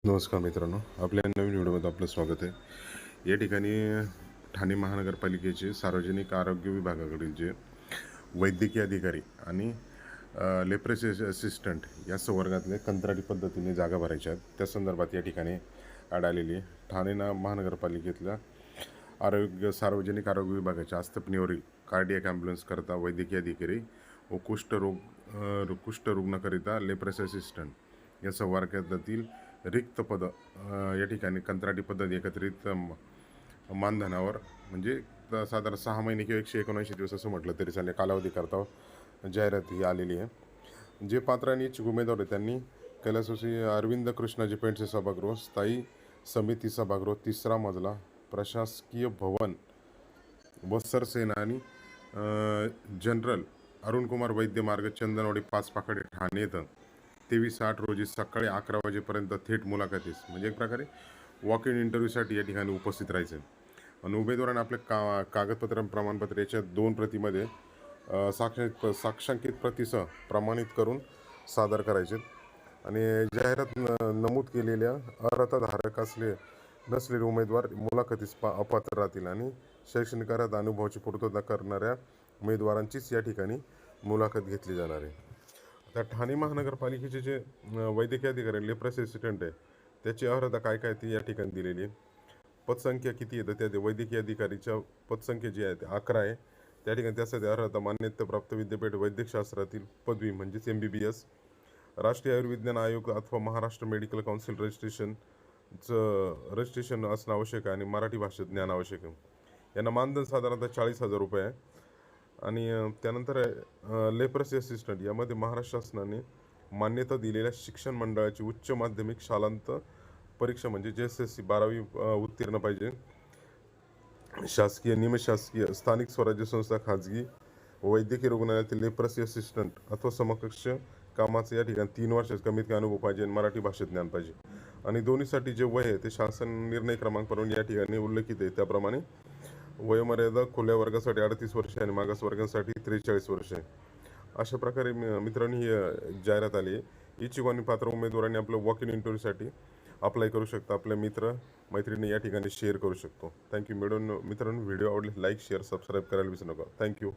नमस्कार मित्रांनो, आपल्या नवीन व्हिडिओमध्ये आपलं स्वागत आहे. या ठिकाणी ठाणे महानगरपालिकेचे सार्वजनिक आरोग्य विभागाकडील जे वैद्यकीय अधिकारी आणि लेप्रेसी असिस्टंट या संवर्गातले कंत्राटी पद्धतीने जागा भरायच्या आहेत, त्या संदर्भात या ठिकाणी ॲड आलेली आहे. ठाणे महानगरपालिकेतल्या सार्वजनिक आरोग्य विभागाच्या आस्थापनेवरील कार्डियक ॲम्ब्युलन्सकरता वैद्यकीय अधिकारी व कुष्ठरुग्णाकरिता लेप्रेसी असिस्टंट या संवर्गातील रिक्त पद या ठिकाणी कंत्राटी पद्धत एकत्रित मानधनावर म्हणजे साधारण 6 महिने किंवा 179 दिवस असं म्हटलं तरी चालेल कालावधी करता जाहिरात ही आलेली आहे. जे पात्र आणि इच्छुक उमेदवार आहेत त्यांनी कैलासवासी अरविंद कृष्णाजी पेंडसे सभागृह, स्थायी समिती सभागृह, 3रा मजला, प्रशासकीय भवन, वत्सर सेना आणि जनरल अरुणकुमार वैद्य मार्ग, चंदनवाडी 5 पाकडे, ठाणे येथं 23/8 रोजी सकाळी 11 वाजेपर्यंत थेट मुलाखतीस म्हणजे एक प्रकारे वॉक इन इंटरव्ह्यूसाठी या ठिकाणी उपस्थित राहायचं आहे. आणि उमेदवारांना आपले कागदपत्र प्रमाणपत्र याच्या 2 प्रतीमध्ये साक्षांकित प्रतीसह प्रमाणित करून सादर करायचे. आणि जाहिरात नमूद केलेल्या अर्हताधारक नसलेले उमेदवार मुलाखतीस अपात्र राहतील आणि शैक्षणिक अर्हता अनुभवाची पूर्तता करणाऱ्या उमेदवारांचीच या ठिकाणी मुलाखत घेतली जाणार आहे. आता ठाणे महानगरपालिकेचे जे वैद्यकीय अधिकारी लेप्रेसी असिस्टंट आहे त्याची अर्हता काय काय ती या ठिकाणी दिलेली आहे. पदसंख्या किती येतं त्या वैद्यकीय अधिकारीच्या पदसंख्या जी आहे ते 11 आहे. त्या ठिकाणी त्यासाठी अर्हता मान्यताप्राप्त विद्यापीठ वैद्यकशास्त्रातील पदवी म्हणजेच MBBS, राष्ट्रीय आयुर्विज्ञान आयोग अथवा महाराष्ट्र मेडिकल काउन्सिल रजिस्ट्रेशन असणं आवश्यक आहे आणि मराठी भाषेत ज्ञान आवश्यक आहे. यांना मानधन साधारणतः 40,000 रुपये आहे. आणि त्यानंतर लेप्रेसी असिस्टंट यामध्ये महाराष्ट्र शासनाने मान्यता दिलेल्या शिक्षण मंडळाची उच्च माध्यमिक शालांत परीक्षा म्हणजे JSSC 12वी उत्तीर्ण पाहिजे. शासकीय, निमशासकीय, स्थानिक स्वराज्य संस्था, खाजगी वैद्यकीय रुग्णालयातील लेप्रेसी असिस्टंट अथवा समकक्ष कामाचे या ठिकाणी 3 वर्षाचा कमीत कमी अनुभव पाहिजे आणि मराठी भाषेत ज्ञान पाहिजे. आणि दोन्हीसाठी जे वय आहे ते शासन निर्णय क्रमांकावरून या ठिकाणी उल्लेखित आहे. त्याप्रमाणे वयोमर्यादा खुल्या वर्गासाठी 38 वर्षे आणि मागास वर्गासाठी 43 वर्षे. अशा प्रकारे मित्रांनी ही जाहिरात आली आहे. इच्छुक आणि पात्र उमेदवारांनी आपलं वॉक इन इंटरव्ह्यूसाठी अप्लाय करू शकता. आपल्या मैत्रिणी या ठिकाणी शेअर करू शकतो. थँक्यू. मित्रांनो व्हिडिओ आवडले लाईक, शेअर, सबस्क्राईब करायला विसरू नका. थँक्यू.